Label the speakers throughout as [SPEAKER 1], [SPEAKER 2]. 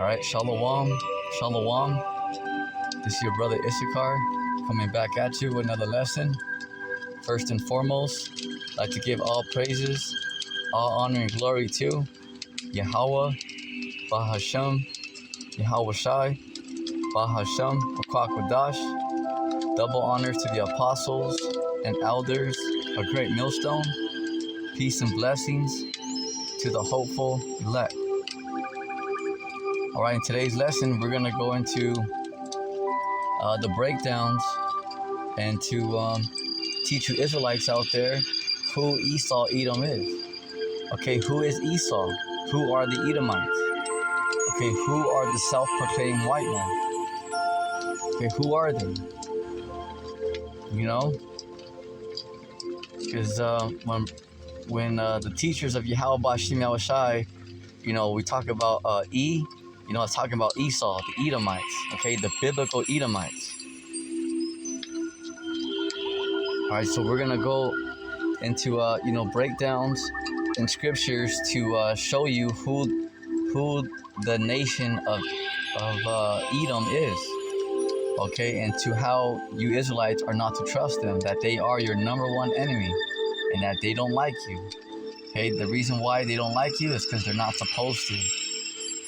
[SPEAKER 1] All right, Shalom, Shalom. This is your brother Issachar coming back at you with another lesson. First and foremost, I'd like to give all praises, all honor and glory to Yahweh, Bahashem, Yahweh Shai, Bahashem, Wakwakadash. Double honor to the apostles and elders, a great millstone. Peace and blessings to the hopeful elect. All right, in today's lesson, we're going to go into the breakdowns and to teach you Israelites out there who Esau Edom is. Okay, who is Esau? Who are the Edomites? Okay, who are the self-proclaimed white men? Okay, who are they? You know, because when the teachers of Yahweh Bashim Yahushai, you know, we talk about it's talking about Esau, the Edomites, okay, the biblical Edomites. All right, so we're gonna go into breakdowns in scriptures to show you who the nation of Edom is, okay, and to how you Israelites are not to trust them, that they are your number one enemy, and that they don't like you. Okay, the reason why they don't like you is because they're not supposed to.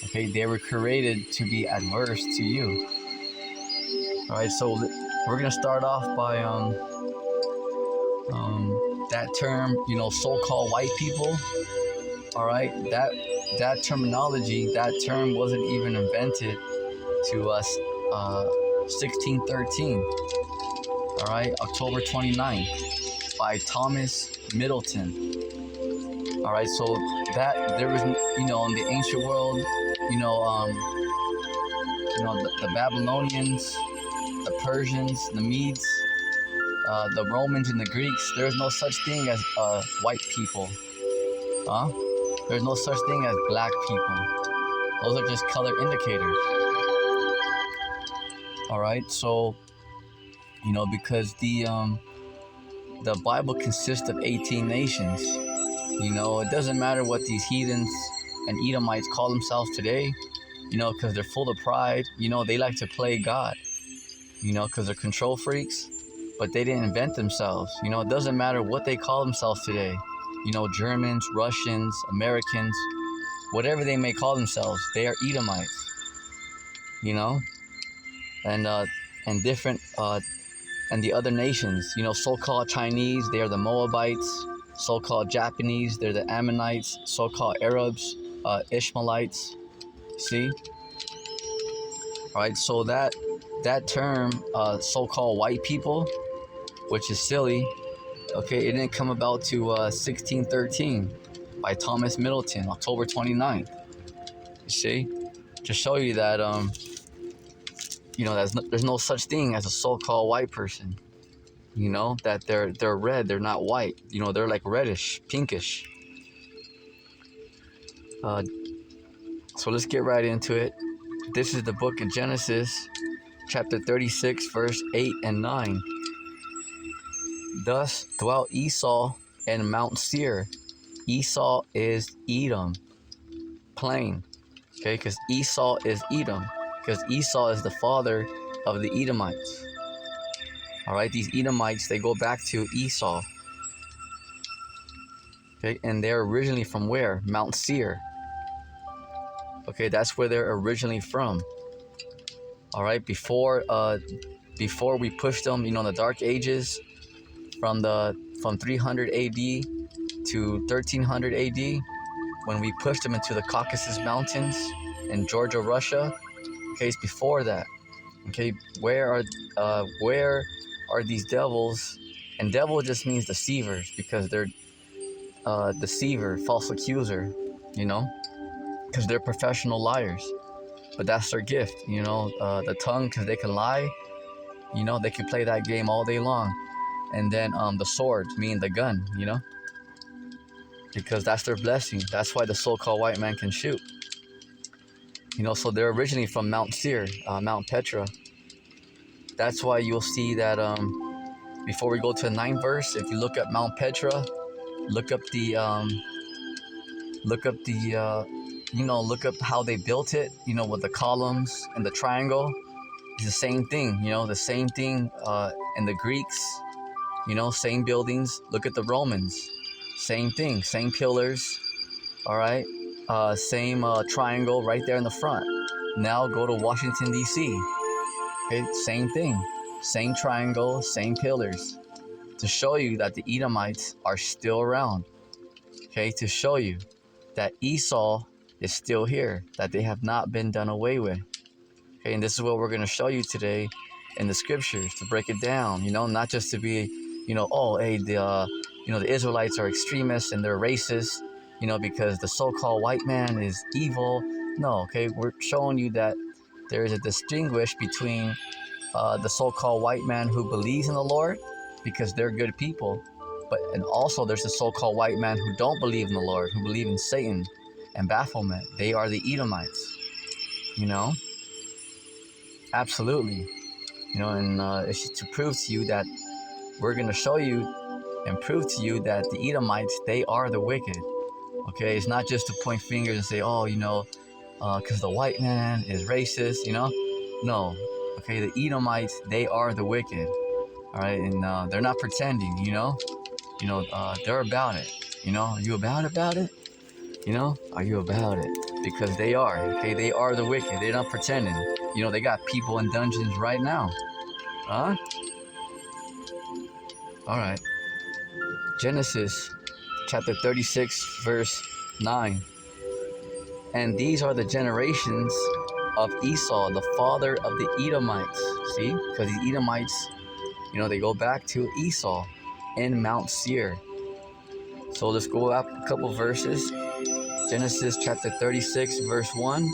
[SPEAKER 1] Okay, they were created to be adverse to you. All right, so we're gonna start off by that term, so-called white people. All right, that terminology, that term wasn't even invented to us 1613. All right, October 29th by Thomas Middleton. All right, so that there was, in the ancient world, the Babylonians, the Persians, the Medes, the Romans and the Greeks. There's no such thing as white people. There's no such thing as black people. Those are just color indicators. All right, so because the Bible consists of 18 nations. It doesn't matter what these heathens and Edomites call themselves today, because they're full of pride. They like to play God, because they're control freaks, but they didn't invent themselves. It doesn't matter what they call themselves today. Germans, Russians, Americans, whatever they may call themselves, they are Edomites, and different, and the other nations, so-called Chinese, they are the Moabites. So-called Japanese, they're the Ammonites. So-called Arabs, Ishmaelites. See? All right, so that term, so-called white people, which is silly, okay, it didn't come about to 1613 by Thomas Middleton, October 29th. You see? To show you that, there's no such thing as a so-called white person. That they're red, they're not white. They're like reddish, pinkish. So let's get right into it. This is the book of Genesis, chapter 36, verse 8 and 9. Thus dwelt Esau in Mount Seir. Esau is Edom. Plain. Okay, because Esau is Edom. Because Esau is the father of the Edomites. All right, these Edomites, they go back to Esau. Okay, and they're originally from where? Mount Seir. Okay, that's where they're originally from. All right, before we pushed them, in the Dark Ages, from 300 AD to 1300 AD, when we pushed them into the Caucasus Mountains in Georgia, Russia. Okay, it's before that. Okay, where are these devils? And devil just means deceivers, because they're deceiver, false accuser, because they're professional liars. But that's their gift, the tongue, because they can lie, they can play that game all day long. And then the sword, meaning the gun, because that's their blessing. That's why the so-called white man can shoot. So they're originally from Mount Seir, Mount Petra. That's why you'll see that before we go to the 9th verse, if you look at Mount Petra, look up the look up how they built it, with the columns and the triangle. It's the same thing, the same thing in the Greeks, same buildings. Look at the Romans, same thing, same pillars, all right? Same triangle right there in the front. Now go to Washington, D.C. Okay, same thing, same triangle, same pillars, to show you that the Edomites are still around. Okay, to show you that Esau is still here, that they have not been done away with. Okay, and this is what we're going to show you today in the scriptures, to break it down, not just to be, oh, hey, the Israelites are extremists and they're racist, because the so-called white man is evil. No, okay, we're showing you that there is a distinguish between the so-called white man who believes in the Lord, because they're good people, and also there's the so-called white man who don't believe in the Lord, who believe in Satan and Baphomet. They are the Edomites, absolutely, and it's to prove to you that we're going to show you and prove to you that the Edomites, they are the wicked. Okay, it's not just to point fingers and say, oh, because the white man is racist, no. Okay, the Edomites, they are the wicked. All right, and they're not pretending, they're about it. Are you about it? Are you about it? Because they are, okay? They are the wicked. They're not pretending. They got people in dungeons right now. Huh? All right. Genesis chapter 36, verse 9. And these are the generations of Esau, the father of the Edomites. See? Because the Edomites, they go back to Esau in Mount Seir. So let's go up a couple verses. Genesis chapter 36, verse 1.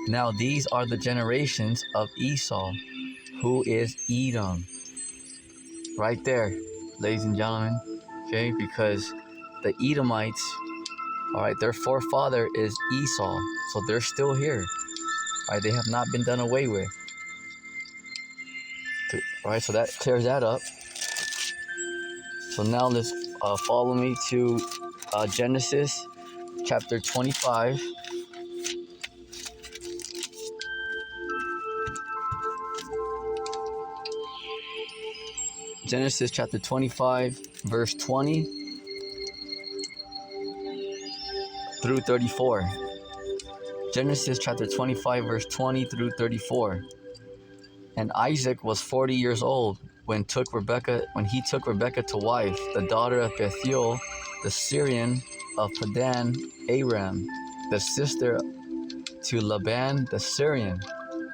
[SPEAKER 1] Now these are the generations of Esau, who is Edom. Right there, ladies and gentlemen. Okay, because the Edomites, all right, their forefather is Esau. So they're still here. All right, they have not been done away with. All right, so that clears that up. So now let's follow me to Genesis chapter 25. Genesis chapter 25, verse 20 through 34. Genesis chapter 25, verse 20 through 34. And Isaac was 40 years old when he took Rebekah to wife, the daughter of Bethuel, the Syrian of Padan Aram, the sister to Laban the Syrian.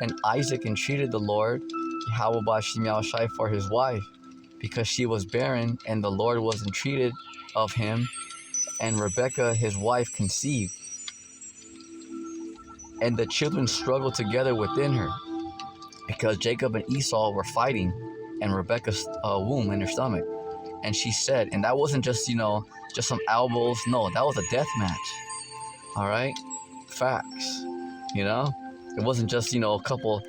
[SPEAKER 1] And Isaac entreated the Lord, Yahweh Bashim Yahushai, for his wife, because she was barren, and the Lord was entreated of him, and Rebekah his wife conceived. And the children struggled together within her, because Jacob and Esau were fighting, and Rebekah's womb in her stomach. And she said, and that wasn't just, just some elbows. No, that was a death match. All right? Facts. It wasn't just, a couple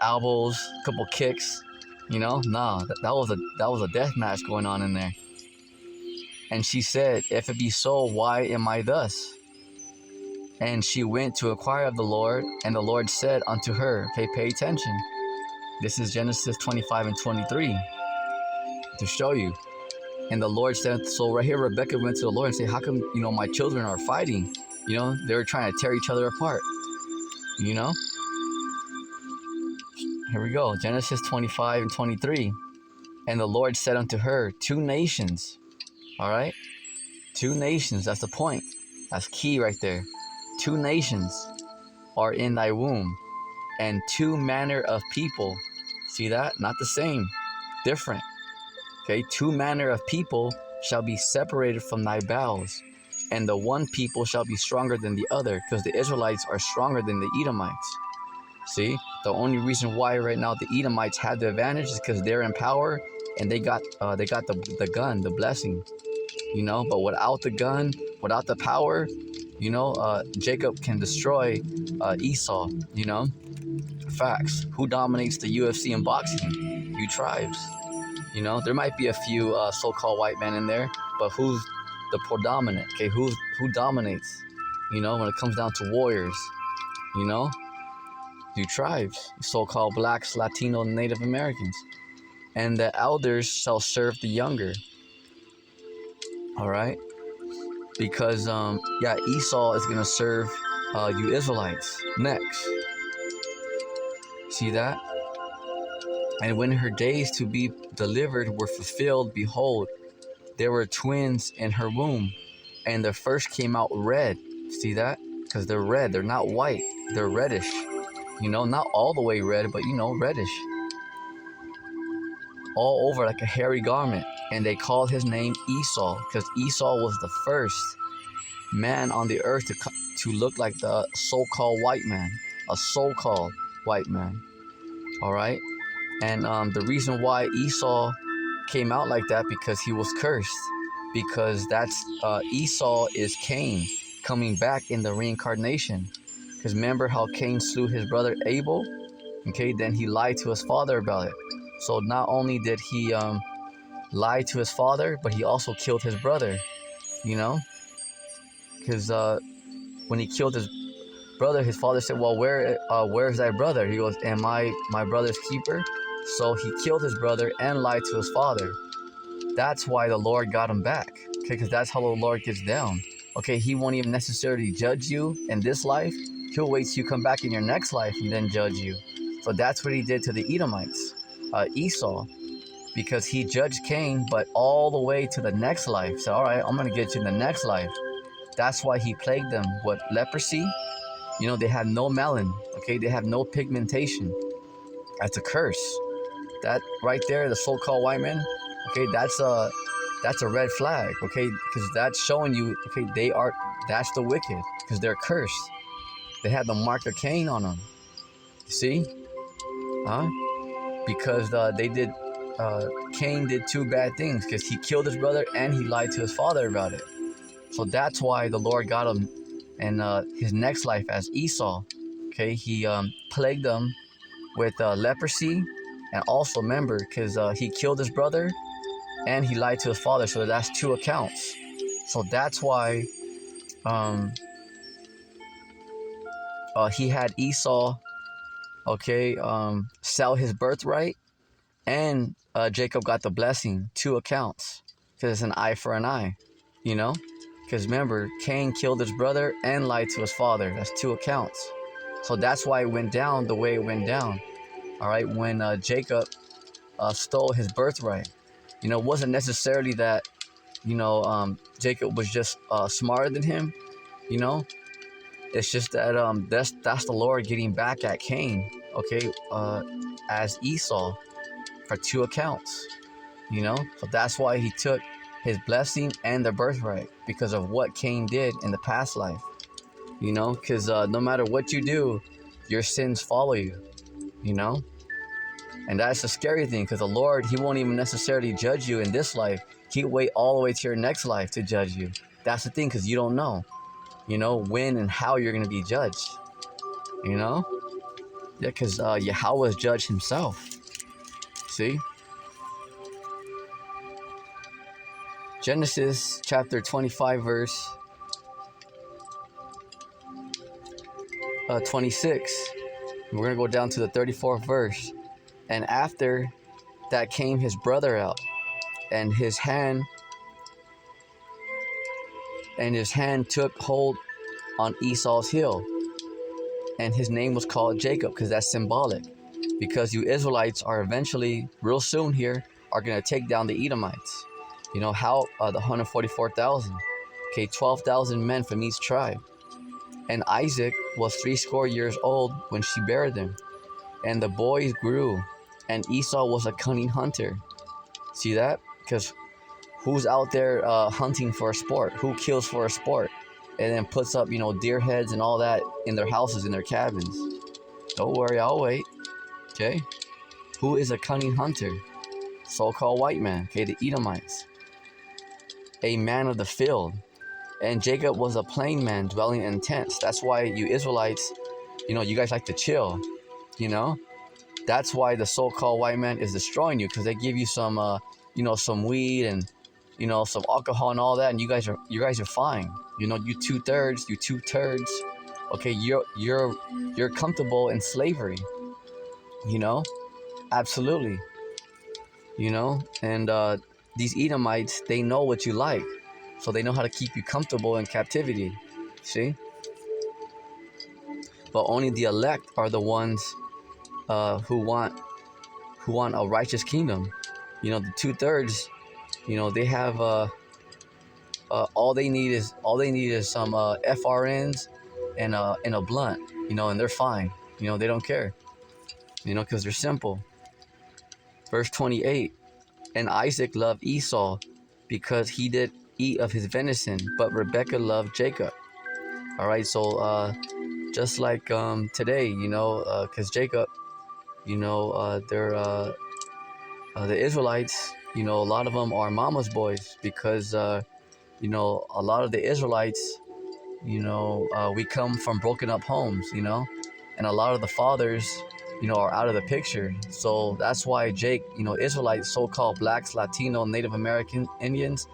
[SPEAKER 1] elbows, a couple kicks. Nah, that was a death match going on in there. And she said, if it be so, why am I thus? And she went to inquire of the Lord, and the Lord said unto her, pay attention. This is Genesis 25 and 23 to show you. And the Lord said, so right here, Rebekah went to the Lord and said, how come, my children are fighting? They're trying to tear each other apart. Here we go, Genesis 25 and 23. And the Lord said unto her, 2 nations, all right? 2 nations, that's the point. That's key right there. 2 nations are in thy womb, and 2 manner of people. See that? Not the same, different. Okay, 2 manner of people shall be separated from thy bowels, and the one people shall be stronger than the other, because the Israelites are stronger than the Edomites. See, the only reason why right now the Edomites had the advantage is because they're in power and they got the gun, the blessing. But without the gun, without the power, Jacob can destroy Esau. Facts. Who dominates the UFC and boxing? You tribes. There might be a few so-called white men in there, but who's the predominant? Okay, who dominates? You know, when it comes down to warriors, you know, you tribes, so-called blacks, Latino, Native Americans. And the elders shall serve the younger. All right, because yeah, Esau is gonna serve you Israelites next. See that? And when her days to be delivered were fulfilled, behold, there were twins in her womb, and the first came out red. See that? Because they're red, they're not white, they're reddish. You know, not all the way red, but you know, reddish. All over like a hairy garment. And they called his name Esau, because Esau was the first man on the earth to look like the so-called white man. A so-called white man. All right? And the reason why Esau came out like that, because he was cursed. Because that's Esau is Cain coming back in the reincarnation. Because remember how Cain slew his brother Abel? Okay, then he lied to his father about it. So not only did he lie to his father, but he also killed his brother. You know, because when he killed his brother, his father said, "Well, where's thy brother?" He goes, "Am I my brother's keeper?" So he killed his brother and lied to his father. That's why the Lord got him back. Okay, because that's how the Lord gets down. Okay, he won't even necessarily judge you in this life. He'll wait till you come back in your next life and then judge you. So that's what he did to the Edomites, Esau, because he judged Cain, but all the way to the next life. So, all right, I'm going to get you in the next life. That's why he plagued them with leprosy. You know, they have no melanin. Okay, they have no pigmentation. That's a curse. That right there, the so-called white man. Okay, that's a red flag. Okay, because that's showing you. Okay, that's the wicked, because they're cursed. They had the mark of Cain on them. You see, huh? Because Cain did two bad things, because he killed his brother and he lied to his father about it. So that's why the Lord got him in his next life as Esau. Okay, he plagued them with leprosy, and also remember, because he killed his brother and he lied to his father, so that's two accounts. So that's why he had Esau, okay, sell his birthright, and Jacob got the blessing, two accounts, because it's an eye for an eye, you know? Because remember, Cain killed his brother and lied to his father. That's two accounts. So that's why it went down the way it went down. All right, when Jacob stole his birthright. You know, it wasn't necessarily that, you know, Jacob was just smarter than him, you know? It's just that that's the Lord getting back at Cain, okay, as Esau for two accounts, you know? So that's why he took his blessing and the birthright, because of what Cain did in the past life, you know? Because no matter what you do, your sins follow you, you know? And that's the scary thing, because the Lord, he won't even necessarily judge you in this life. He'll wait all the way to your next life to judge you. That's the thing, because you don't know, you know, when and how you're going to be judged, you know? Yeah, because Yahweh is judge himself. See? Genesis chapter 25, verse 26. We're going to go down to the 34th verse. And after that came his brother out, and his hand took hold on Esau's heel, and his name was called Jacob, because that's symbolic, because you Israelites are eventually, real soon here, are going to take down the Edomites. You know how? The 144,000. Okay, 12,000 men from each tribe. And Isaac was 80 years old when she bare them, and the boys grew, and Esau was a cunning hunter. See that? Because who's out there hunting for a sport? Who kills for a sport? And then puts up, you know, deer heads and all that in their houses, in their cabins. Don't worry, I'll wait. Okay? Who is a cunning hunter? So-called white man. Okay, the Edomites. A man of the field. And Jacob was a plain man dwelling in tents. That's why you Israelites, you know, you guys like to chill. You know? That's why the so-called white man is destroying you, because they give you some, you know, some weed and, you know, some alcohol and all that, and you guys are fine. You know, you two-thirds, you two turds. Okay, you're comfortable in slavery. You know, absolutely. You know, and these Edomites, they know what you like, so they know how to keep you comfortable in captivity. See, but only the elect are the ones who want a righteous kingdom. You know, the two-thirds. You know, they have all they need is some FRNs and a blunt. You know, and they're fine. You know, they don't care. You know, because they're simple. Verse 28. And Isaac loved Esau because he did eat of his venison, but Rebekah loved Jacob. All right, so just like today, you know, because Jacob, you know, the Israelites, you know, a lot of them are mama's boys because, you know, a lot of the Israelites, you know, we come from broken up homes, you know, and a lot of the fathers, you know, are out of the picture. So that's why Jake, you know, Israelites, so-called blacks, Latino, Native American, Indians,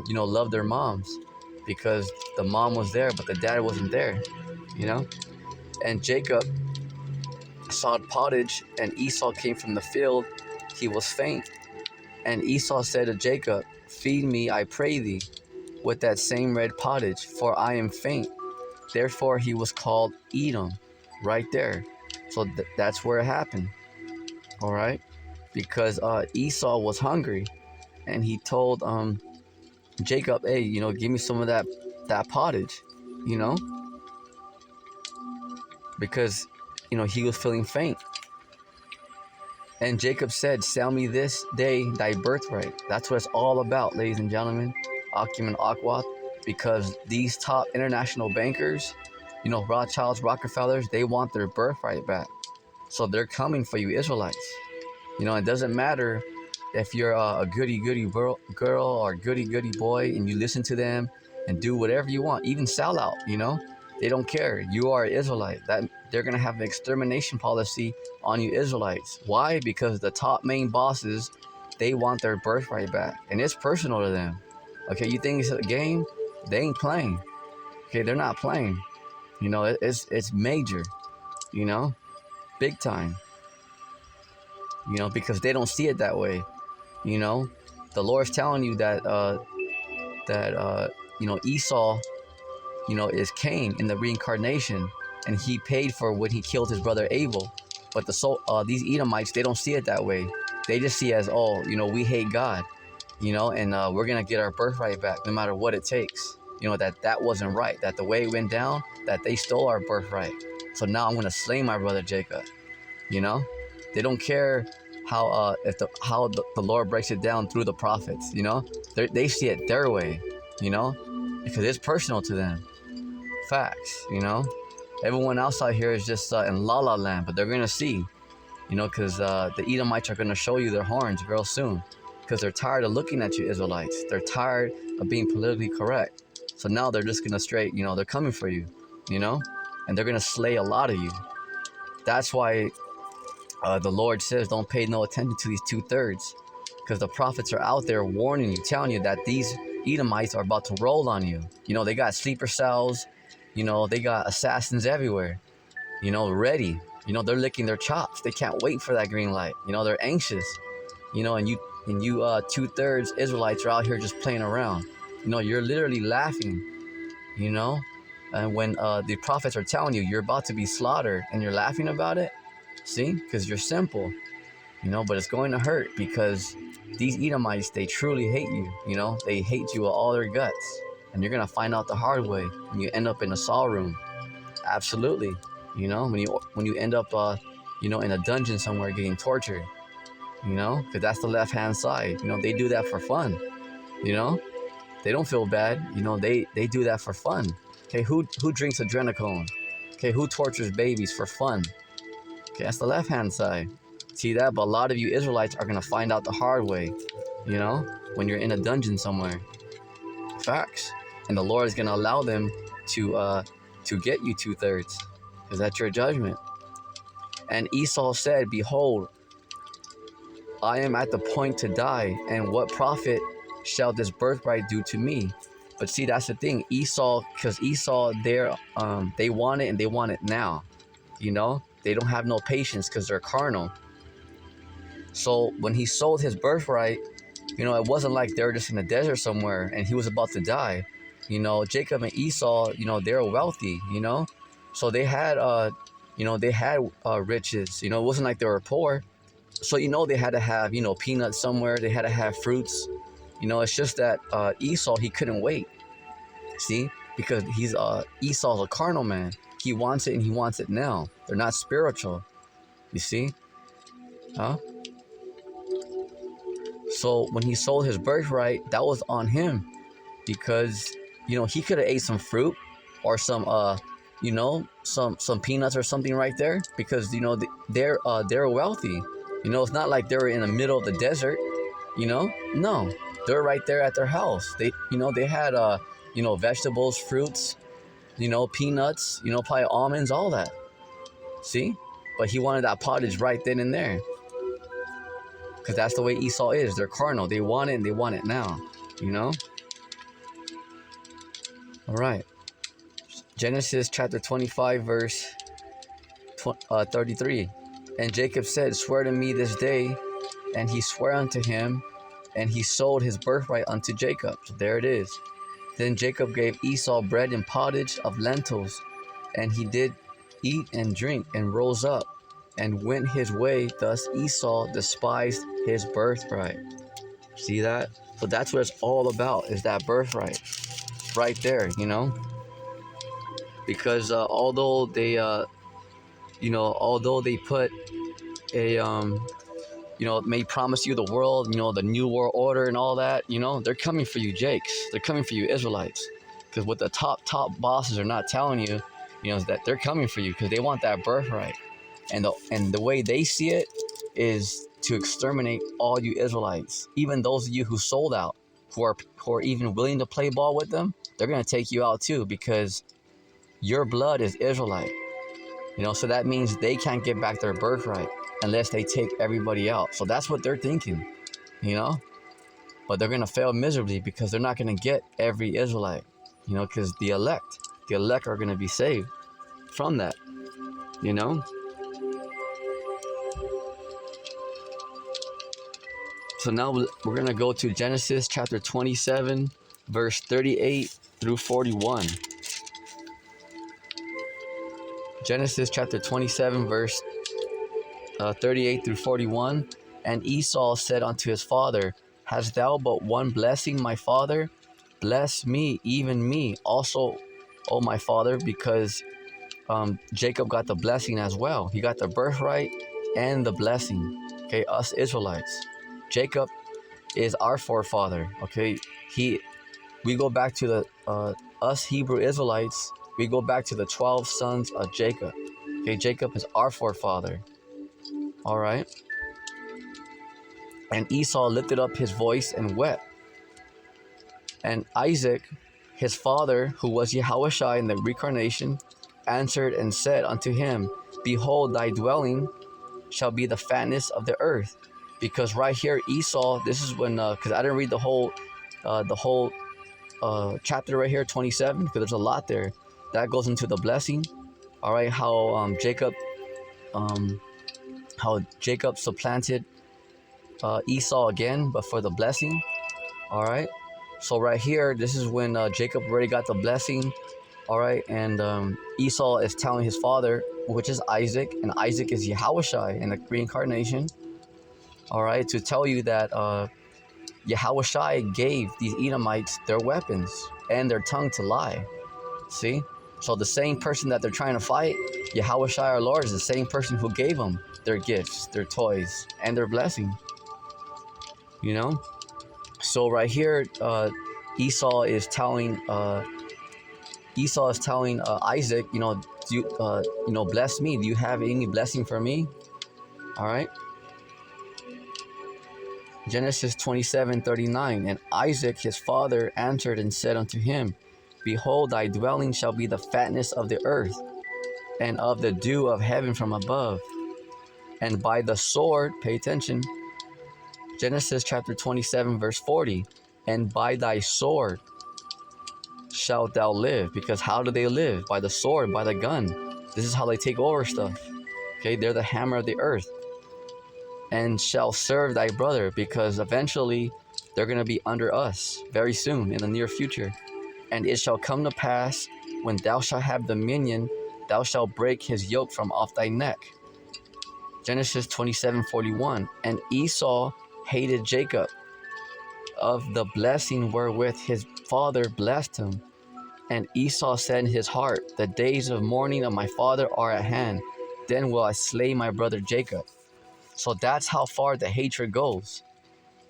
[SPEAKER 1] you know, love their moms because the mom was there, but the dad wasn't there, you know. And Jacob sawed pottage, and Esau came from the field. He was faint. And Esau said to Jacob, feed me, I pray thee, with that same red pottage, for I am faint. Therefore he was called Edom, right there. So that's where it happened, all right? Because Esau was hungry, and he told Jacob, hey, you know, give me some of that pottage, you know, because, you know, he was feeling faint. And Jacob said, sell me this day thy birthright. That's what it's all about, ladies and gentlemen, Akim and Akwath, because these top international bankers, you know, Rothschilds, Rockefellers, they want their birthright back. So they're coming for you Israelites. You know, it doesn't matter if you're a goody-goody girl or goody-goody boy and you listen to them and do whatever you want, even sell out, you know. They don't care. You are an Israelite. That they're going to have an extermination policy on you Israelites. Why? Because the top main bosses, they want their birthright back. And it's personal to them. Okay, you think it's a game? They ain't playing. Okay, they're not playing. You know, it's major, you know, big time. You know, because they don't see it that way. You know, the Lord's telling you that you know, Esau, you know, is Cain in the reincarnation, and he paid for when he killed his brother Abel. But these Edomites, they don't see it that way. They just see it as, oh, you know, we hate God, you know, and we're gonna get our birthright back no matter what it takes. You know, that wasn't right. That the way it went down, that they stole our birthright. So now I'm gonna slay my brother Jacob. You know, they don't care how the Lord breaks it down through the prophets. You know, they see it their way. You know, because it's personal to them. Facts. You know, everyone else out here is just in la la land, but they're gonna see. You know, because the Edomites are gonna show you their horns real soon, because they're tired of looking at you Israelites. They're tired of being politically correct. So now they're just gonna straight. You know, they're coming for you. You know, and they're gonna slay a lot of you. That's why the Lord says, don't pay no attention to these two-thirds, because the prophets are out there warning you, telling you that these Edomites are about to roll on you. You know, they got sleeper cells. You know, they got assassins everywhere. You know, ready. You know, they're licking their chops. They can't wait for that green light. You know, they're anxious. You know, and you two-thirds Israelites are out here just playing around. You know, you're literally laughing. You know, and when the prophets are telling you you're about to be slaughtered and you're laughing about it, see, because you're simple, you know, but it's going to hurt because these Edomites, they truly hate you, you know, they hate you with all their guts, and you're going to find out the hard way when you end up in a saw room. Absolutely. You know, when you end up, you know, in a dungeon somewhere getting tortured, you know, because that's the left-hand side. You know, they do that for fun, you know, they don't feel bad. You know, they do that for fun. Okay, who drinks adrenochrome? Okay, who tortures babies for fun? Okay, that's the left-hand side. See that? But a lot of you Israelites are going to find out the hard way, you know, when you're in a dungeon somewhere. Facts. And the Lord is going to allow them to get you two-thirds, because that's your judgment. And Esau said, behold, I am at the point to die, and what profit shall this birthright do to me? But see, that's the thing. Esau, because Esau, they want it and they want it now. You know, they don't have no patience because they're carnal. So when he sold his birthright, you know, it wasn't like they were just in the desert somewhere and he was about to die. You know, Jacob and Esau, you know, they're wealthy, you know, so they had, riches. You know, it wasn't like they were poor. So, you know, they had to have, you know, peanuts somewhere. They had to have fruits. You know, it's just that Esau, he couldn't wait. See, because Esau's a carnal man. He wants it and he wants it now. They're not spiritual. You see, huh? So when he sold his birthright, that was on him, because you know he could have ate some fruit or some some peanuts or something right there, because you know they're wealthy. You know, it's not like they were in the middle of the desert. You know, no, they're right there at their house. They had vegetables, fruits, you know, peanuts, you know, probably almonds, all that. See, but he wanted that pottage right then and there, because that's the way Esau is. They're carnal. They want it and they want it now. You know. All right. Genesis chapter 25, verse 33. And Jacob said, "Swear to me this day." And he swore unto him, and he sold his birthright unto Jacob. So there it is. Then Jacob gave Esau bread and pottage of lentils, and he did eat and drink, and rose up, and went his way. Thus Esau despised his birthright. See that? So that's what it's all about, is that birthright. Right there, you know? Because although they put a may promise you the world, you know, the new world order and all that, you know, they're coming for you, Jakes. They're coming for you, Israelites. Because what the top bosses are not telling you, you know, is that they're coming for you because they want that birthright. And the way they see it is to exterminate all you Israelites. Even those of you who sold out, who are even willing to play ball with them, they're going to take you out too, because your blood is Israelite. You know, so that means they can't get back their birthright unless they take everybody out. So that's what they're thinking, you know. But they're going to fail miserably, because they're not going to get every Israelite, you know, because the elect are going to be saved from that, you know. So now we're going to go to Genesis chapter 27, verse 38 through 41. Genesis chapter 27, verse 38 through 41. And Esau said unto his father, "Hast thou but one blessing, my father? Bless me, even me also, O my father," because Jacob got the blessing as well. He got the birthright and the blessing. Okay, us Israelites. Jacob is our forefather. Okay, we go back to the us Hebrew Israelites. We go back to the 12 sons of Jacob. Okay, Jacob is our forefather. All right. And Esau lifted up his voice and wept. And Isaac, his father, who was Yahushua in the reincarnation, answered and said unto him, "Behold, thy dwelling shall be the fatness of the earth." Because right here, Esau, this is when, because I didn't read the whole chapter right here, 27, because there's a lot there. That goes into the blessing. All right, how Jacob supplanted Esau again, but for the blessing. All right, so right here, this is when Jacob already got the blessing. All right, and Esau is telling his father, which is Isaac, and Isaac is Yahushua in the reincarnation. All right, to tell you that Yahushua gave these Edomites their weapons and their tongue to lie. See? So the same person that they're trying to fight, Yahushua our Lord, is the same person who gave them their gifts, their toys, and their blessing. You know? So right here, Esau is telling Isaac, you know, bless me. Do you have any blessing for me? All right. Genesis 27:39. And Isaac his father answered and said unto him, "Behold, thy dwelling shall be the fatness of the earth, and of the dew of heaven from above. And by the sword," pay attention, Genesis chapter 27, verse 40. "And by thy sword shalt thou live. Because how do they live? By the sword, by the gun. This is how they take over stuff. Okay, they're the hammer of the earth. And shall serve thy brother, because eventually they're going to be under us very soon in the near future. And it shall come to pass, when thou shalt have dominion, thou shalt break his yoke from off thy neck. Genesis 27:41. And Esau hated Jacob of the blessing wherewith his father blessed him. And Esau said in his heart, the days of mourning of my father are at hand. Then will I slay my brother Jacob. So that's how far the hatred goes.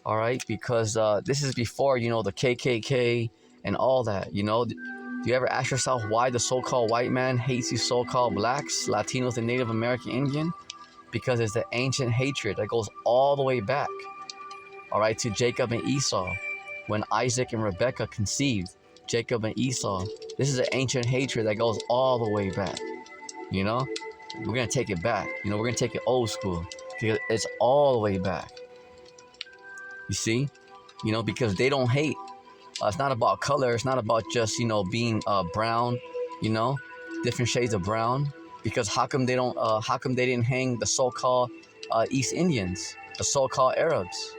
[SPEAKER 1] All right, because this is before, the KKK and all that. Do you ever ask yourself why the so-called white man hates you so-called blacks, Latinos, and Native American Indian? Because it's the ancient hatred that goes all the way back, all right, to Jacob and Esau. When Isaac and Rebekah conceived Jacob and Esau, this is an ancient hatred that goes all the way back. We're going to take it back. We're going to take it old school, because it's all the way back. You see? Because they don't hate. It's not about color. It's not about just, being brown, different shades of brown. Because how come they didn't hang the so-called East Indians, the so-called Arabs?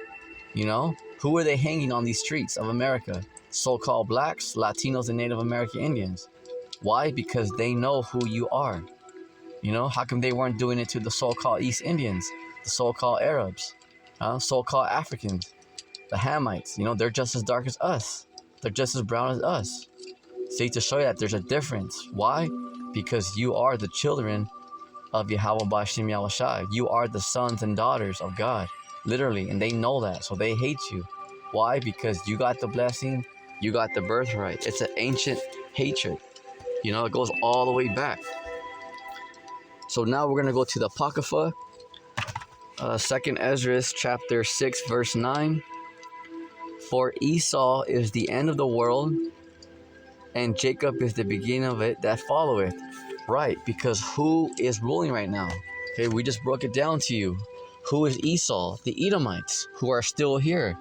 [SPEAKER 1] Who were they hanging on these streets of America? So-called blacks, Latinos, and Native American Indians. Why? Because they know who you are. How come they weren't doing it to the so-called East Indians, the so-called Arabs, so-called Africans, the Hamites? They're just as dark as us. They're just as brown as us. See, to show you that there's a difference. Why? Because you are the children of Yahweh Bashim Yahushai. You are the sons and daughters of God, literally, and they know that, so they hate you. Why? Because you got the blessing, you got the birthright. It's an ancient hatred. It goes all the way back. So now we're going to go to the Apocrypha, 2nd Ezra chapter 6 verse 9. For Esau is the end of the world, and Jacob is the beginning of it that followeth. Right, because who is ruling right now? Okay, we just broke it down to you. Who is Esau? The Edomites, who are still here.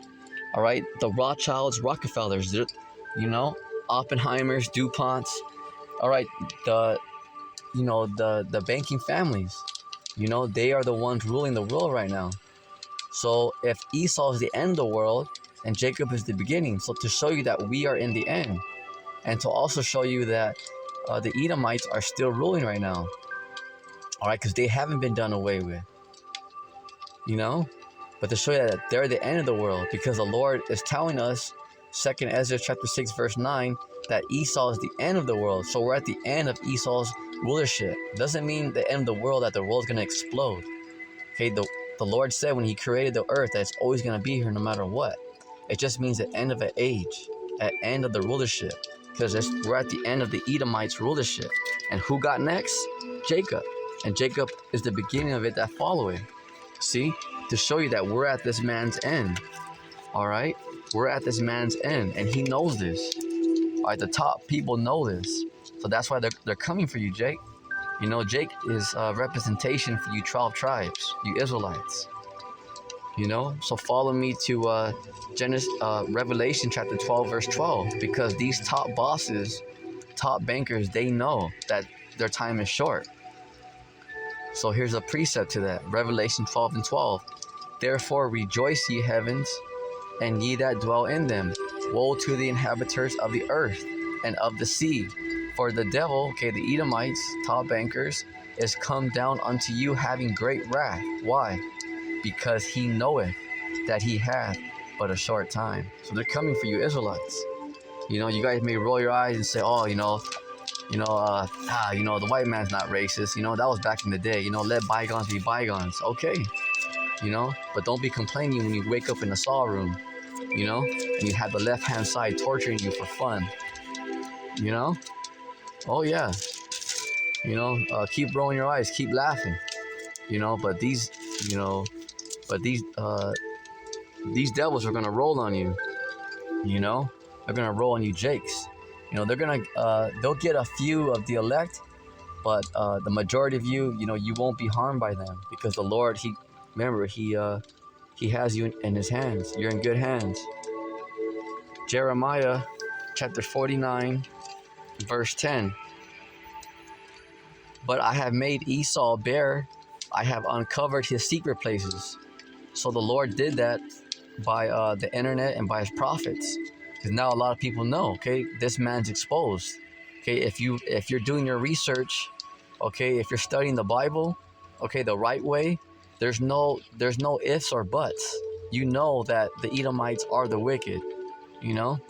[SPEAKER 1] All right, the Rothschilds, Rockefellers, Oppenheimers, DuPonts. All right, the banking families. They are the ones ruling the world right now. So if Esau is the end of the world and Jacob is the beginning, so to show you that we are in the end, and to also show you that the Edomites are still ruling right now. All right, because they haven't been done away with. But to show you that they're the end of the world, because the Lord is telling us, 2nd Ezra chapter 6 verse 9, that Esau is the end of the world. So we're at the end of Esau's rulership. Doesn't mean the end of the world that the world's going to explode. Okay, the Lord said when he created the earth that it's always going to be here no matter what. It just means the end of an age, an end of the rulership. Because we're at the end of the Edomites' rulership. And who got next? Jacob. And Jacob is the beginning of it that following. See? To show you that we're at this man's end. All right? We're at this man's end. And he knows this. All right? The top people know this. So that's why they're coming for you, Jake. Jake is a representation for you 12 tribes, you Israelites. So follow me to Revelation chapter 12 verse 12, because these top bosses, top bankers, they know that their time is short. So here's a precept to that. Revelation 12 and 12. Therefore rejoice, ye heavens, and ye that dwell in them. Woe to the inhabitants of the earth and of the sea. For the devil, the Edomites, top bankers, is come down unto you having great wrath. Why? Because he knoweth that he hath but a short time. So they're coming for you Israelites. You guys may roll your eyes and say, oh, the white man's not racist. That was back in the day. Let bygones be bygones. Okay. But don't be complaining when you wake up in the saw room, and you have the left-hand side torturing you for fun. Oh yeah. Keep rolling your eyes, keep laughing. But these devils are gonna roll on you. They're gonna roll on you, Jakes. They'll get a few of the elect, but the majority of you, you won't be harmed by them, because the Lord, He has you in His hands. You're in good hands. Jeremiah chapter 49 Verse 10. But I have made Esau bare. I have uncovered his secret places. So the Lord did that by the internet and by his prophets. Because now a lot of people know, okay, this man's exposed. Okay, if you're doing your research, okay, if you're studying the Bible, okay, the right way, there's no ifs or buts. You know that the Edomites are the wicked. You know,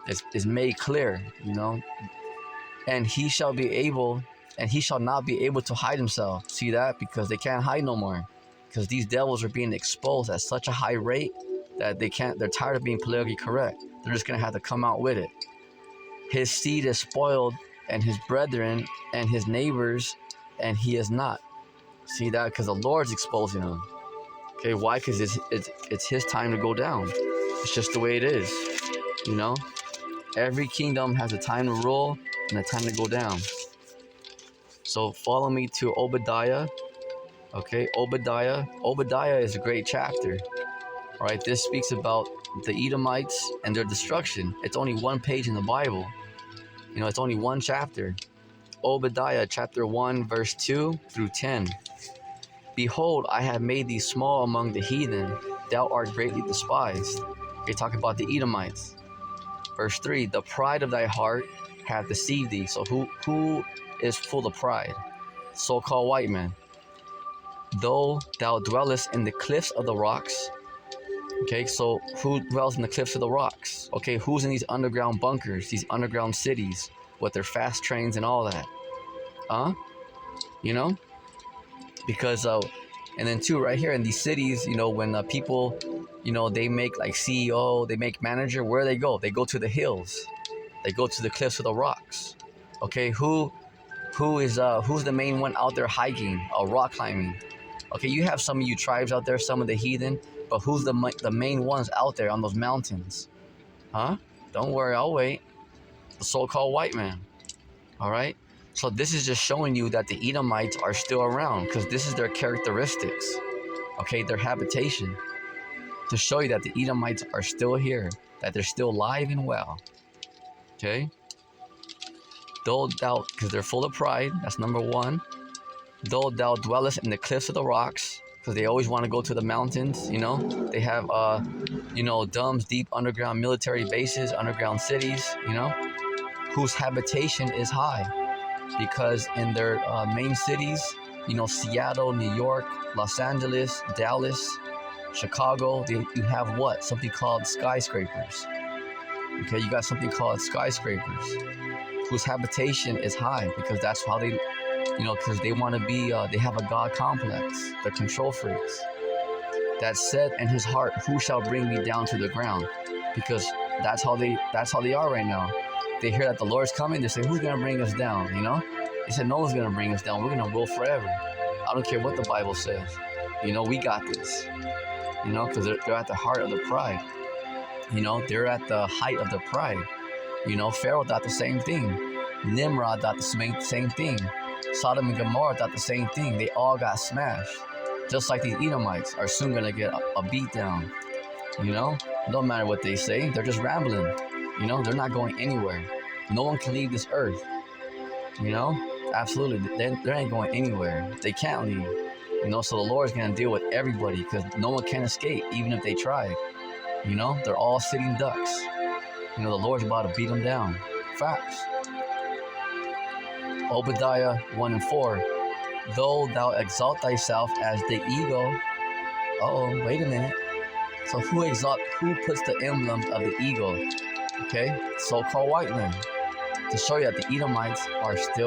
[SPEAKER 1] it's made clear. You know, and he shall not be able to hide himself. See that? Because they can't hide no more. Because these devils are being exposed at such a high rate that they're tired of being politically correct. They're just gonna have to come out with it. His seed is spoiled, and his brethren and his neighbors, and he is not. See that? Because the Lord's exposing him. Okay, why? Because it's his time to go down. It's just the way it is. You know? Every kingdom has a time to rule and a time to go down. So follow me to Obadiah. Okay, Obadiah is a great chapter. All right, this speaks about the Edomites and their destruction. It's only one page in the Bible. You know, it's only one chapter. Obadiah chapter 1, verse 2 through 10. Behold, I have made thee small among the heathen. Thou art greatly despised. Okay, talk about the Edomites. Verse 3, the pride of thy heart hath deceived thee. So who is full of pride? So-called white men. Though thou dwellest in the cliffs of the rocks. Okay, so who dwells in the cliffs of the rocks? Okay, who's in these underground bunkers, these underground cities with their fast trains and all that? You know? Because, and then too, right here in these cities, you know, when people, you know, they make like CEO, they make manager, where they go? They go to the hills. They go to the cliffs of the rocks. Okay, who's the main one out there hiking or rock climbing? Okay, you have some of you tribes out there, some of the heathen, but who's the main ones out there on those mountains? Don't worry, I'll wait. The so-called white man. All right? So this is just showing you that the Edomites are still around, because this is their characteristics. Okay, their habitation. To show you that the Edomites are still here, that they're still alive and well. Okay? Though thou, because they're full of pride, that's number one. Though thou dwellest in the cliffs of the rocks, because they always want to go to the mountains, you know. They have, you know, deep underground military bases, underground cities, you know, whose habitation is high. Because in their main cities, you know, Seattle, New York, Los Angeles, Dallas, Chicago, you have what? Something called skyscrapers. Okay, you got something called skyscrapers, whose habitation is high, because that's how they, you know, because they want to be, they have a God complex. They're control freaks. That said in his heart, who shall bring me down to the ground? Because that's how they are right now. They hear that the Lord's coming, they say, who's going to bring us down, you know? They said, no one's going to bring us down. We're going to rule forever. I don't care what the Bible says. You know, we got this. You know, because they're at the heart of the pride. You know, they're at the height of their pride. You know, Pharaoh thought the same thing. Nimrod thought the same thing. Sodom and Gomorrah thought the same thing. They all got smashed. Just like these Edomites are soon going to get a beat down. You know, no matter what they say, they're just rambling. You know, they're not going anywhere. No one can leave this earth. You know, absolutely. They ain't going anywhere. They can't leave. You know, so the Lord's going to deal with everybody, because no one can escape, even if they try. You know, they're all sitting ducks. You know, the Lord's about to beat them down. Facts. Obadiah 1 and 4. Though thou exalt thyself as the eagle. Wait a minute. So who puts the emblem of the eagle? Okay, so-called white men. To show you that the Edomites are still